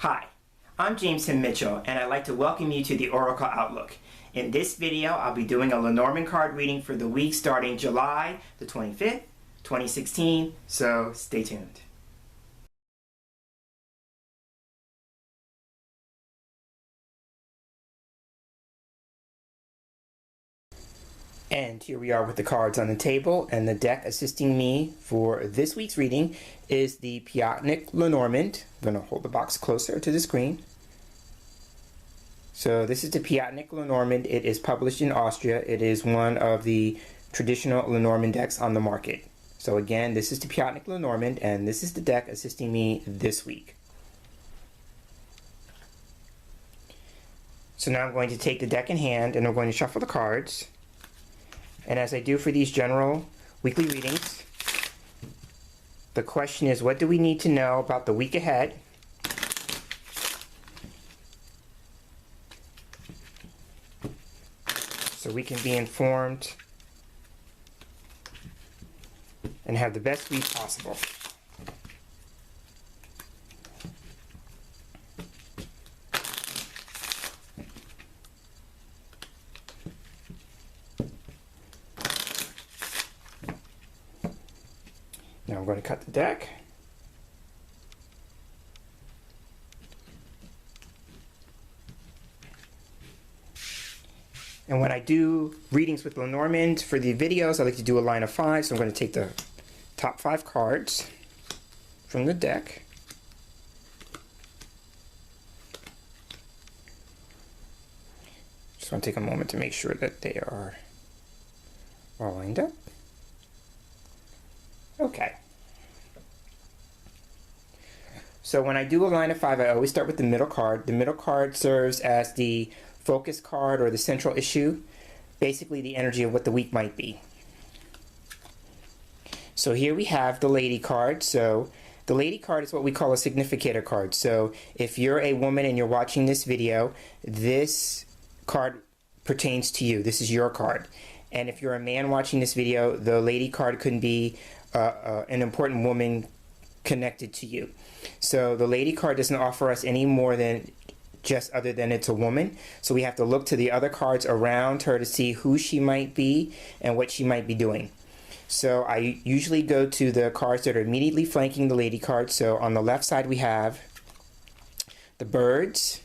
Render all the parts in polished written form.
Hi, I'm James Himm Mitchell, and I'd like to welcome you to the Oracle Outlook. In this video, I'll be doing a Lenormand card reading for the week starting July the 25th, 2016, so stay tuned. And here we are with the cards on the table, and the deck assisting me for this week's reading is the Piatnik Lenormand. I'm going to hold the box closer to the screen. So this is the Piatnik Lenormand. It is published in Austria. It is one of the traditional Lenormand decks on the market. So again, this is the Piatnik Lenormand, and this is the deck assisting me this week. So now I'm going to take the deck in hand, and I'm going to shuffle the cards. And as I do for these general weekly readings, the question is, what do we need to know about the week ahead? So we can be informed and have the best week possible. Now I'm going to cut the deck. And when I do readings with Lenormand for the videos, I like to do a line of 5. So I'm going to take the top 5 cards from the deck. Just want to take a moment to make sure that they are all lined up. Okay. So when I do a line of 5, I always start with the middle card. The middle card serves as the focus card or the central issue, basically the energy of what the week might be. So here we have the lady card. So the lady card is what we call a significator card. So if you're a woman and you're watching this video, this card pertains to you. This is your card. And if you're a man watching this video, the lady card could be an important woman connected to you. So the lady card doesn't offer us any more than just other than it's a woman. So we have to look to the other cards around her to see who she might be and what she might be doing. So I usually go to the cards that are immediately flanking the lady card. So on the left side we have the birds,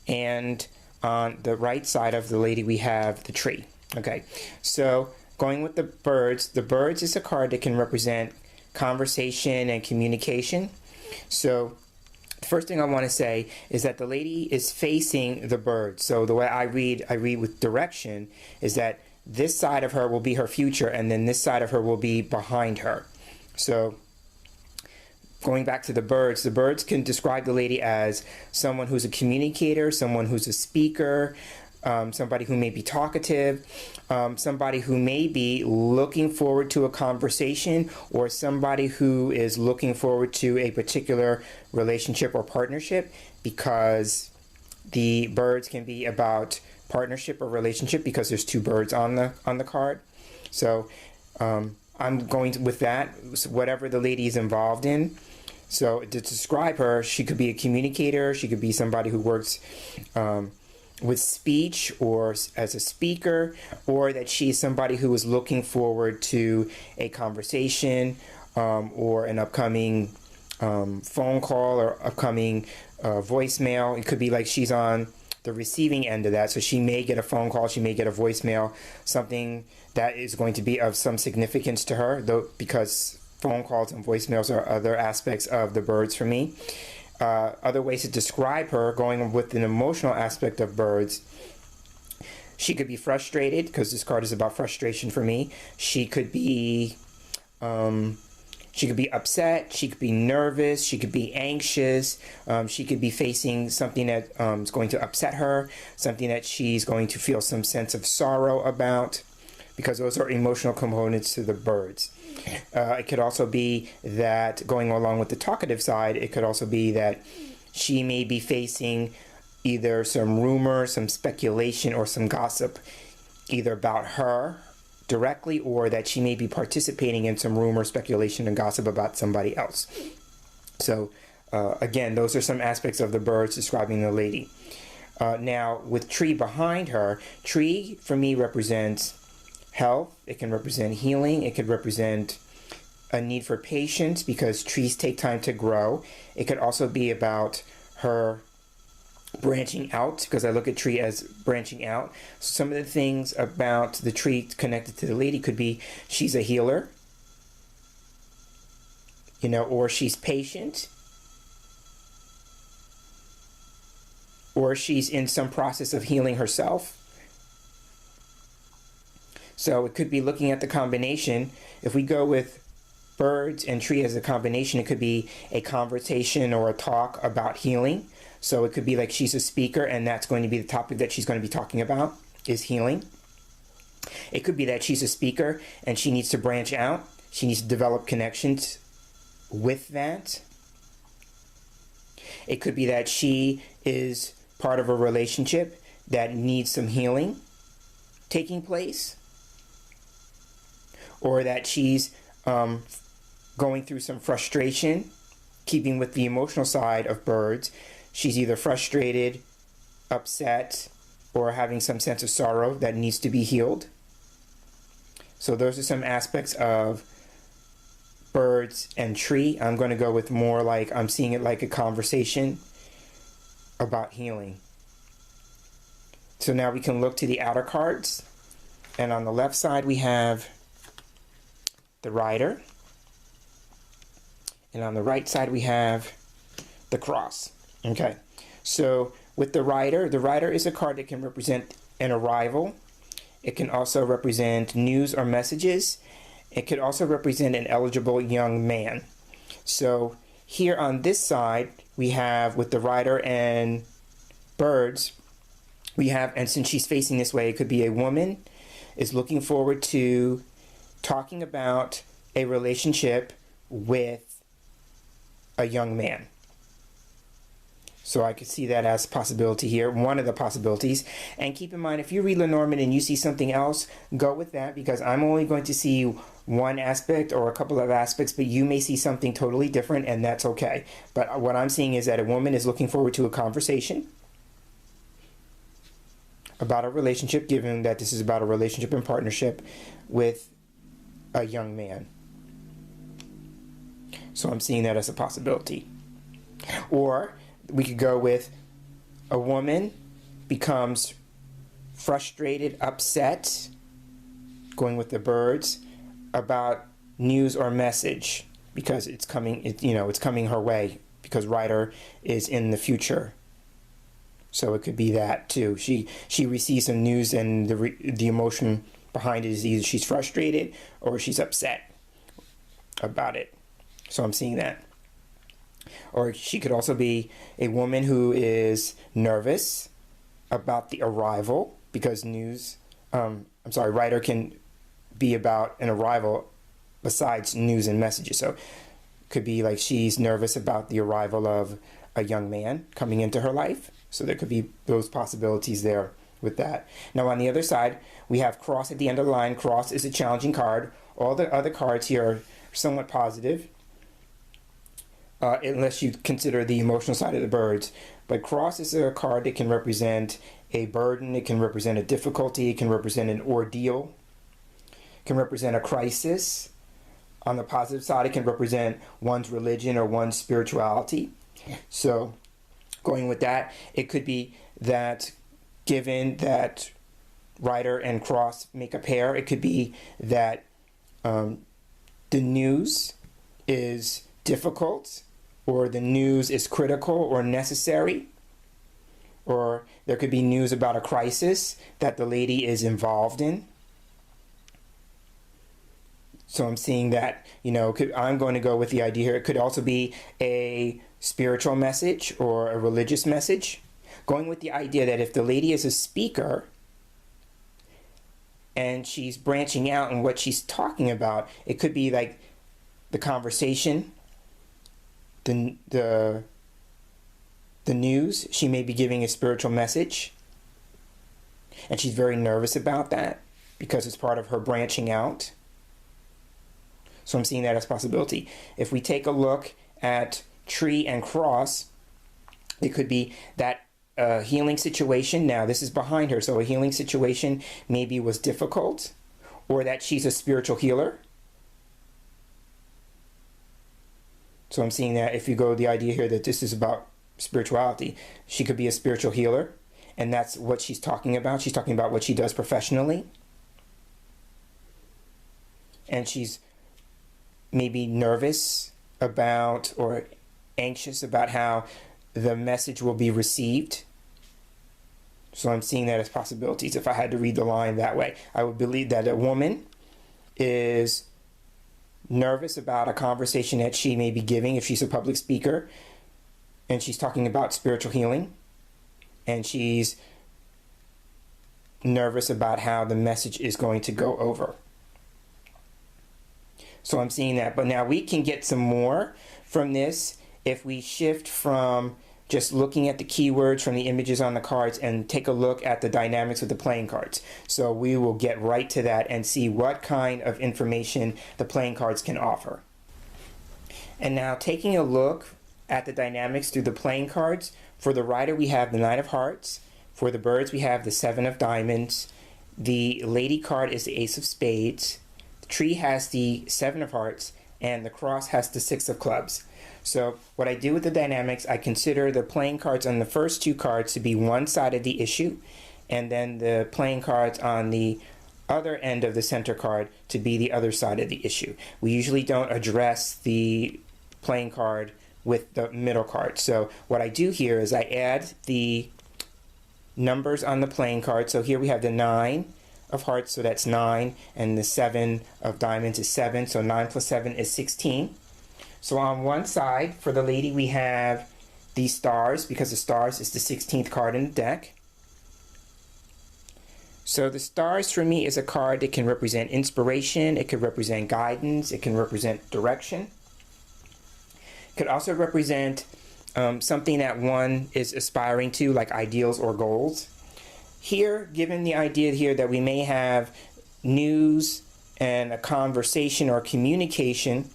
and on the right side of the lady we have the tree. Okay, so going with the birds is a card that can represent conversation and communication. So the first thing I want to say is that the lady is facing the birds. So the way I read with direction is that this side of her will be her future, and then this side of her will be behind her. So going back to the birds can describe the lady as someone who's a communicator, someone who's a speaker, somebody who may be talkative, somebody who may be looking forward to a conversation, or somebody who is looking forward to a particular relationship or partnership, because the birds can be about partnership or relationship because there's 2 birds on the card. So I'm going with that, whatever the lady is involved in. So to describe her, she could be a communicator, she could be somebody who works with speech or as a speaker, or that she's somebody who is looking forward to a conversation or an upcoming phone call or upcoming voicemail. It could be like she's on the receiving end of that, so she may get a phone call, she may get a voicemail, something that is going to be of some significance to her, though, because phone calls and voicemails are other aspects of the birds for me. Other ways to describe her, going with an emotional aspect of birds, she could be frustrated, because this card is about frustration for me. She could be upset, she could be nervous, she could be anxious, she could be facing something that is going to upset her, something that she's going to feel some sense of sorrow about, because those are emotional components to the birds. It could also be that, going along with the talkative side, it could also be that she may be facing either some rumor, some speculation, or some gossip, either about her directly, or that she may be participating in some rumor, speculation, and gossip about somebody else. So Again, those are some aspects of the birds describing the lady. Now, with tree behind her, tree for me represents health. It can represent healing. It could represent a need for patience because trees take time to grow. It could also be about her branching out, because I look at tree as branching out. Some of the things about the tree connected to the lady could be she's a healer, or she's patient, or she's in some process of healing herself. So it could be looking at the combination. If we go with birds and tree as a combination, it could be a conversation or a talk about healing. So it could be like she's a speaker and that's going to be the topic that she's going to be talking about is healing. It could be that she's a speaker and she needs to branch out. She needs to develop connections with that. It could be that she is part of a relationship that needs some healing taking place. Or that she's going through some frustration, keeping with the emotional side of birds. She's either frustrated, upset, or having some sense of sorrow that needs to be healed. So those are some aspects of birds and tree. I'm going to go with more like I'm seeing it like a conversation about healing. So now we can look to the outer cards. And on the left side we have the rider. And on the right side we have the cross. Okay, so with the rider is a card that can represent an arrival. It can also represent news or messages. It could also represent an eligible young man. So here on this side, we have with the rider and birds, we have, and since she's facing this way, it could be a woman is looking forward to talking about a relationship with a young man. So I could see that as a possibility here, one of the possibilities. And keep in mind, if you read Lenormand and you see something else, go with that, because I'm only going to see one aspect or a couple of aspects, but you may see something totally different, and that's okay. But what I'm seeing is that a woman is looking forward to a conversation about a relationship, given that this is about a relationship and partnership with a young man. So I'm seeing that as a possibility. Or we could go with a woman becomes frustrated, upset, going with the birds, about news or message because it's coming, it's coming her way because Rider is in the future. So it could be that too. She receives some news and the emotion behind it is either she's frustrated or she's upset about it. So I'm seeing that. Or she could also be a woman who is nervous about the arrival because Rider can be about an arrival besides news and messages. So it could be like she's nervous about the arrival of a young man coming into her life. So there could be those possibilities there with that. Now on the other side, we have Cross at the end of the line. Cross is a challenging card. All the other cards here are somewhat positive. Unless you consider the emotional side of the birds. But Cross is a card that can represent a burden, it can represent a difficulty, it can represent an ordeal, it can represent a crisis. On the positive side, it can represent one's religion or one's spirituality. So going with that, it could be that given that Rider and Cross make a pair, it could be that the news is difficult, or the news is critical or necessary, or there could be news about a crisis that the lady is involved in. So I'm seeing that, I'm going to go with the idea here. It could also be a spiritual message or a religious message. Going with the idea that if the lady is a speaker and she's branching out in what she's talking about, it could be like the conversation, the news. She may be giving a spiritual message, and she's very nervous about that because it's part of her branching out. So I'm seeing that as a possibility. If we take a look at tree and cross, it could be that healing situation. Now, this is behind her, so a healing situation maybe was difficult, or that she's a spiritual healer. So I'm seeing that if you go the idea here that this is about spirituality, she could be a spiritual healer, and that's what she's talking about. She's talking about what she does professionally. And she's maybe nervous about or anxious about how the message will be received. So I'm seeing that as possibilities. If I had to read the line that way, I would believe that a woman is nervous about a conversation that she may be giving if she's a public speaker, and she's talking about spiritual healing, and she's nervous about how the message is going to go over. So I'm seeing that. But now we can get some more from this if we shift from just looking at the keywords from the images on the cards and take a look at the dynamics of the playing cards. So we will get right to that and see what kind of information the playing cards can offer. And now taking a look at the dynamics through the playing cards, for the rider we have the Nine of Hearts, for the birds we have the Seven of Diamonds, the lady card is the Ace of Spades, the tree has the Seven of Hearts, and the cross has the Six of Clubs. So what I do with the dynamics, I consider the playing cards on the first two cards to be one side of the issue, and then the playing cards on the other end of the center card to be the other side of the issue. We usually don't address the playing card with the middle card. So what I do here is I add the numbers on the playing card. So here we have the Nine of Hearts, so that's 9, and the Seven of Diamonds is 7, so 9 plus 7 is 16. So on one side, for the lady, we have the stars, because the stars is the 16th card in the deck. So the stars for me is a card that can represent inspiration, it could represent guidance, it can represent direction. It could also represent something that one is aspiring to, like ideals or goals. Here, given the idea here that we may have news and a conversation or communication,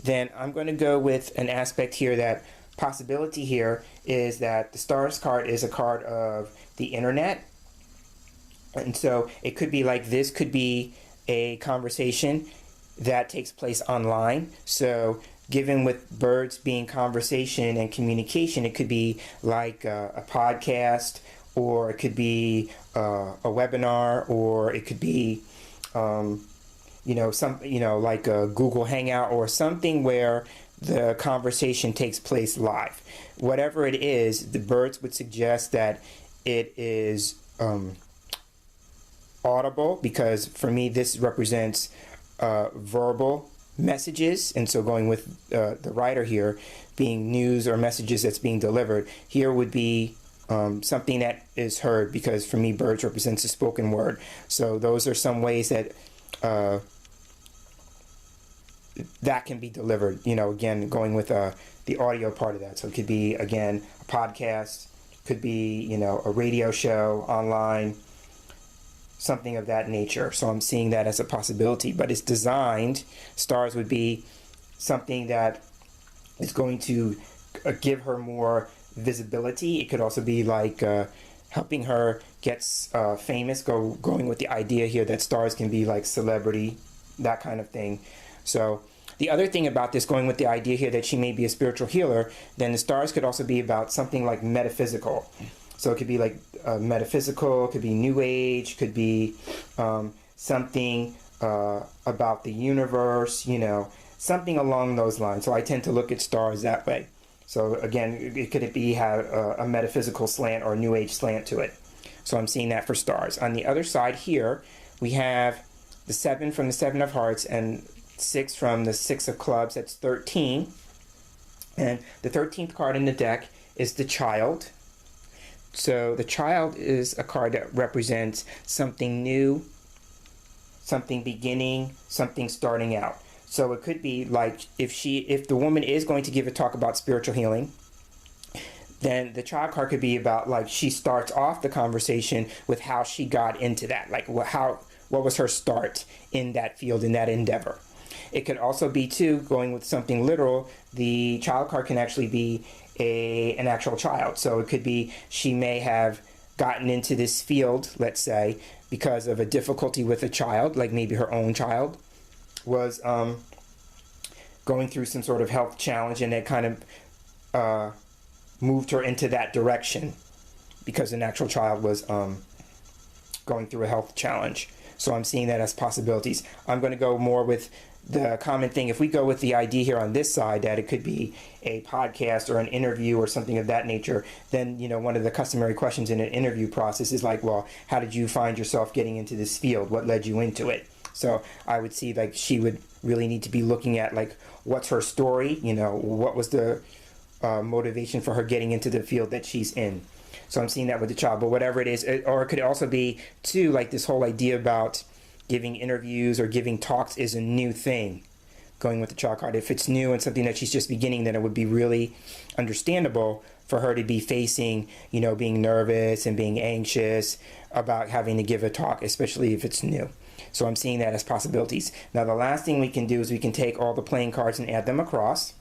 then I'm going to go with an aspect here that possibility here is that the stars card is a card of the internet. And so it could be like this could be a conversation that takes place online. So given with birds being conversation and communication, it could be like a podcast, or it could be a webinar, or it could be like a Google Hangout or something where the conversation takes place live. Whatever it is, the birds would suggest that it is audible, because for me this represents verbal messages, and so going with the writer here being news or messages that's being delivered, here would be something that is heard, because for me birds represents the spoken word. So those are some ways that that can be delivered, again, going with the audio part of that. So it could be, again, a podcast, could be, a radio show online, something of that nature. So I'm seeing that as a possibility, but it's designed, stars would be something that is going to give her more visibility. It could also be like helping her get famous, going with the idea here that stars can be like celebrity, that kind of thing. So the other thing about this, going with the idea here that she may be a spiritual healer, then the stars could also be about something like metaphysical. So it could be like metaphysical, it could be new age, could be something about the universe, something along those lines. So I tend to look at stars that way. So again, it could be have a metaphysical slant or a new age slant to it. So I'm seeing that for stars. On the other side here, we have the 7 from the Seven of Hearts and 6 from the Six of Clubs. That's 13. And the 13th card in the deck is the Child. So the Child is a card that represents something new, something beginning, something starting out. So it could be like if the woman is going to give a talk about spiritual healing, then the Child card could be about like she starts off the conversation with how she got into that, like what was her start in that field, in that endeavor. It could also be, too, going with something literal, the child card can actually be an actual child. So it could be she may have gotten into this field, let's say, because of a difficulty with a child, like maybe her own child was going through some sort of health challenge, and it kind of moved her into that direction because an actual child was going through a health challenge. So I'm seeing that as possibilities. I'm going to go more with the common thing. If we go with the idea here on this side that it could be a podcast or an interview or something of that nature, then, you know, one of the customary questions in an interview process is like, well, how did you find yourself getting into this field? What led you into it? So I would see like she would really need to be looking at like, what's her story? You know, what was the motivation for her getting into the field that she's in? So I'm seeing that with the child, but whatever it is, or it could also be too, like this whole idea about giving interviews or giving talks is a new thing, going with the child card. If it's new and something that she's just beginning, then it would be really understandable for her to be facing, you know, being nervous and being anxious about having to give a talk, especially if it's new. So I'm seeing that as possibilities. Now the last thing we can do is we can take all the playing cards and add them across.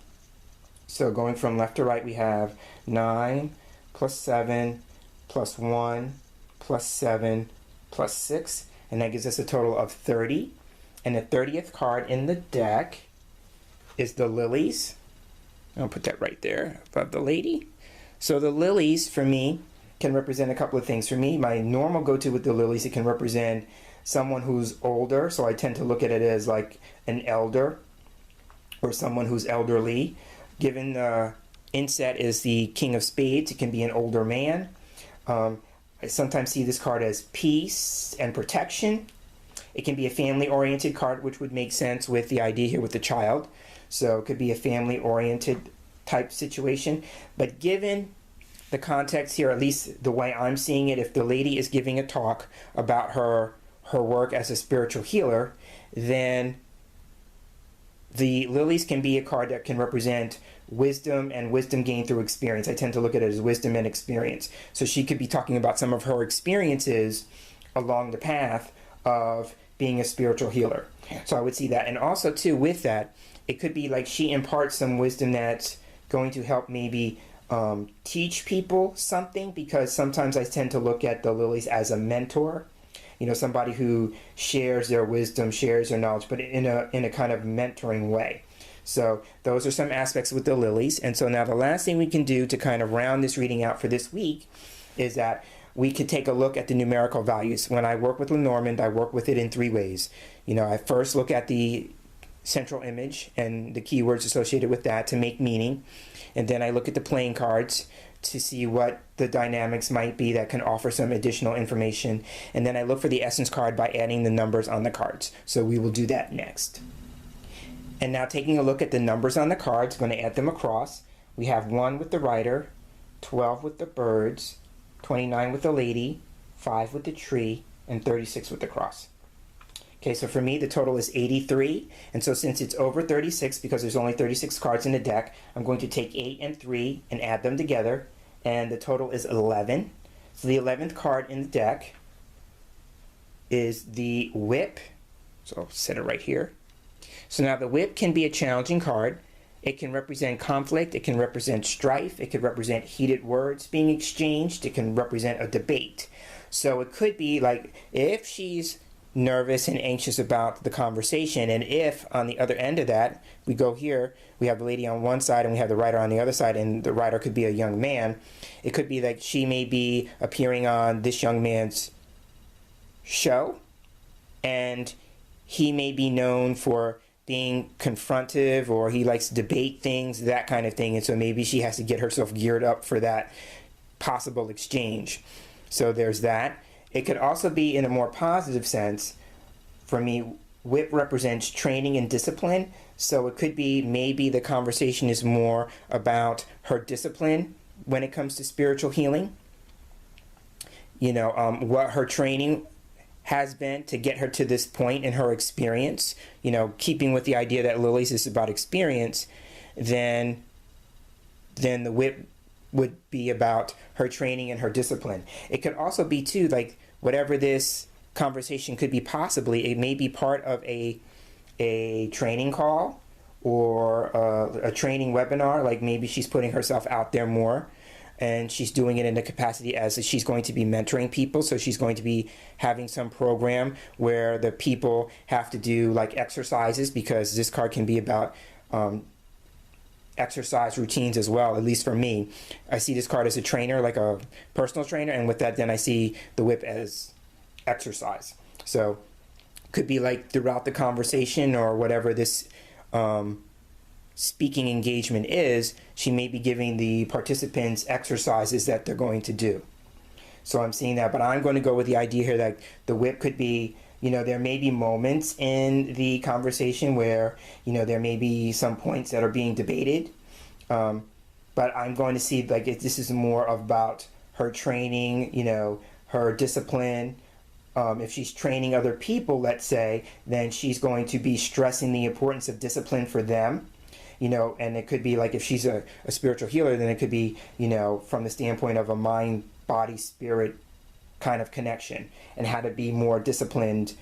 So going from left to right, we have 9 plus 7 plus 1 plus 7 plus 6. And that gives us a total of 30. And the 30th card in the deck is the lilies. I'll put that right there above the lady. So the lilies, for me, can represent a couple of things. For me, my normal go-to with the lilies, it can represent someone who's older. So I tend to look at it as like an elder or someone who's elderly. Given the inset is the King of Spades, it can be an older man. I sometimes see this card as peace and protection. It can be a family-oriented card, which would make sense with the idea here with the child. So it could be a family-oriented type situation. But given the context here, at least the way I'm seeing it, if the lady is giving a talk about her work as a spiritual healer, then the lilies can be a card that can represent wisdom and wisdom gained through experience. I tend to look at it as wisdom and experience. So she could be talking about some of her experiences along the path of being a spiritual healer. So I would see that. And also too, with that, it could be like she imparts some wisdom that's going to help maybe teach people something, because sometimes I tend to look at the lilies as a mentor. You know, somebody who shares their wisdom, shares their knowledge, but in a kind of mentoring way. So those are some aspects with the lilies. And so now the last thing we can do to kind of round this reading out for this week is that we could take a look at the numerical values. When I work with Lenormand, I work with it in 3 ways. You know, I first look at the central image and the keywords associated with that to make meaning. And then I look at the playing cards to see what the dynamics might be that can offer some additional information. And then I look for the essence card by adding the numbers on the cards. So we will do that next. And now taking a look at the numbers on the cards, I'm going to add them across. We have 1 with the rider, 12 with the birds, 29 with the lady, 5 with the tree, and 36 with the cross. Okay, so for me, the total is 83. And so since it's over 36, because there's only 36 cards in the deck, I'm going to take 8 and 3 and add them together. And the total is 11. So the 11th card in the deck is the whip. So I'll set it right here. So now the whip can be a challenging card. It can represent conflict. It can represent strife. It could represent heated words being exchanged. It can represent a debate. So it could be like if she's nervous and anxious about the conversation, and if on the other end of that, we go here, we have the lady on one side and we have the writer on the other side, and the writer could be a young man. It could be like she may be appearing on this young man's show, and he may be known for being confrontive, or he likes to debate things, that kind of thing. And so maybe she has to get herself geared up for that possible exchange. So there's that. It could also be in a more positive sense. For me, whip represents training and discipline. So it could be maybe the conversation is more about her discipline when it comes to spiritual healing. You know, what her training has been to get her to this point in her experience. You know, keeping with the idea that lilies is about experience, then the whip would be about her training and her discipline. It could also be too, like, whatever this conversation could be, possibly it may be part of a a training call or a training webinar, like maybe she's putting herself out there more, and she's doing it in the capacity as she's going to be mentoring people. So she's going to be having some program where the people have to do like exercises, because this card can be about exercise routines as well. At least for me, I see this card as a trainer, like a personal trainer, and with that then I see the whip as exercise. So could be like throughout the conversation or whatever this speaking engagement is, she may be giving the participants exercises that they're going to do. So I'm seeing that, but I'm going to go with the idea here that the whip could be, you know, there may be moments in the conversation where, you know, there may be some points that are being debated, but I'm going to see like this is more about her training, you know, her discipline. If she's training other people, let's say, then she's going to be stressing the importance of discipline for them. You know, and it could be like if she's a spiritual healer, then it could be, you know, from the standpoint of a mind, body, spirit kind of connection, and how to be more disciplined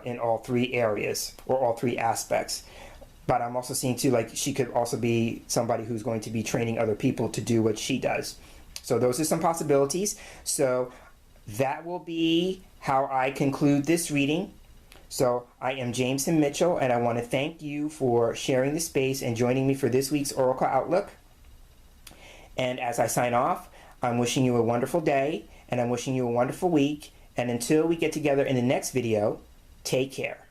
in all three areas or all three aspects. But I'm also seeing too, like she could also be somebody who's going to be training other people to do what she does. So those are some possibilities. So that will be how I conclude this reading. So I am Jameson Mitchell, and I want to thank you for sharing the space and joining me for this week's Oracle Outlook. And as I sign off, I'm wishing you a wonderful day, and I'm wishing you a wonderful week. And until we get together in the next video, take care.